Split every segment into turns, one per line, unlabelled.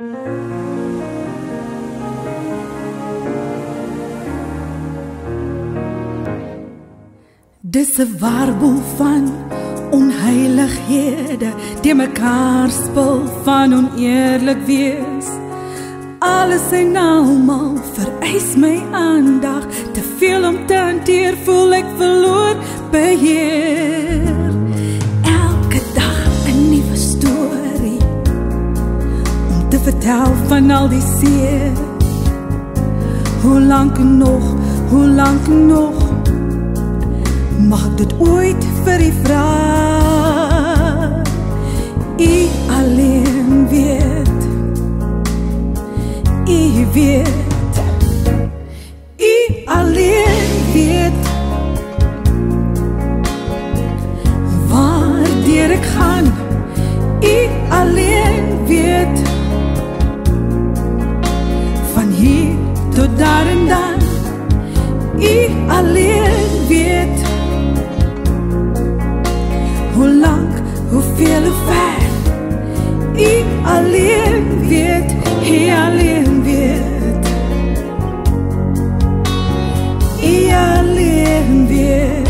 Dis 'n waarboel van onheilighede, die mekaar spil van oneerlik wees. Alles en almal vereis my aandag, te veel om te hanteer, voel ek verloor beheer. Elke dag 'n nuwe storie, om te vertel van al die seer. Hoe lank nog, mag ek dit ooit vir u vra? U alleen weet, u weet, u alleen weet waardeur ek gaan. U alleen weet, van hier tot daar en dan. U alleen weet, hoe lang, hoeveel, hoe ver. U alleen weet, u alleen weet. U alleen weet,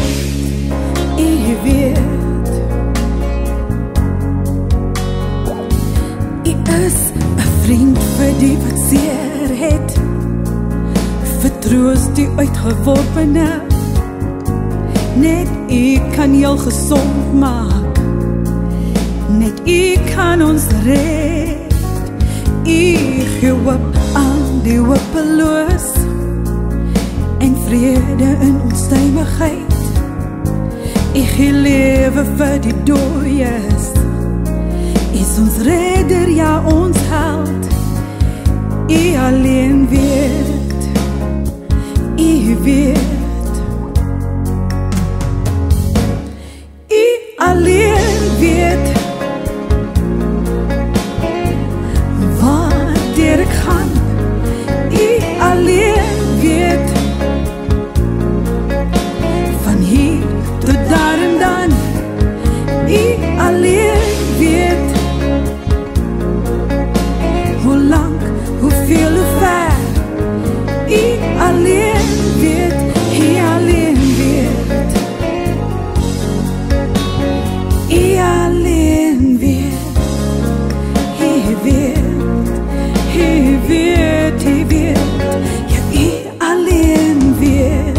u weet. U is 'n vriend vir die wat seer het, vertroos die uitgeworpene. Net u kan jou gezond maak, net u kan ons red. U gee hoop aan die hopeloos, en vrede in onstuimigheid. U gee lewe vir die dooies, is ons redder, ja ons held. U alleen weet, u weet. Alleen weet, waardeur ek gaan. U alleen weet, van hier tot daar en dan. U alleen weet, hoe lang, hoeveel, hoe ver. U alleen weet, u alleen weet. U alleen weet, u weet, u weet, u weet. Ja, u alleen weet.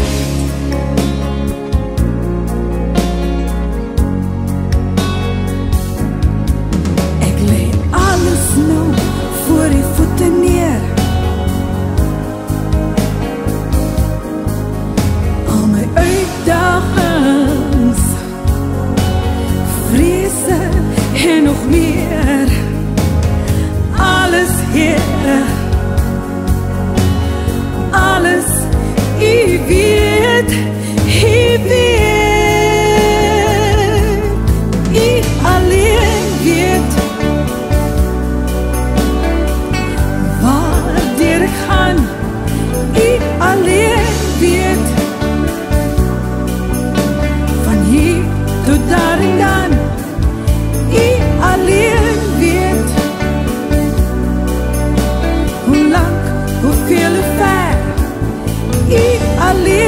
Ek lê alles nou voor die voete neer. Al my uitdagings, vrese en nog meer. Alles, Here, alles, u weet, u weet. U alleen weet, waardeur ek gaan. U alleen weet, van hier tot daar en dan. U alleen weet, hoe lang, hoeveel, hoe ver. U alleen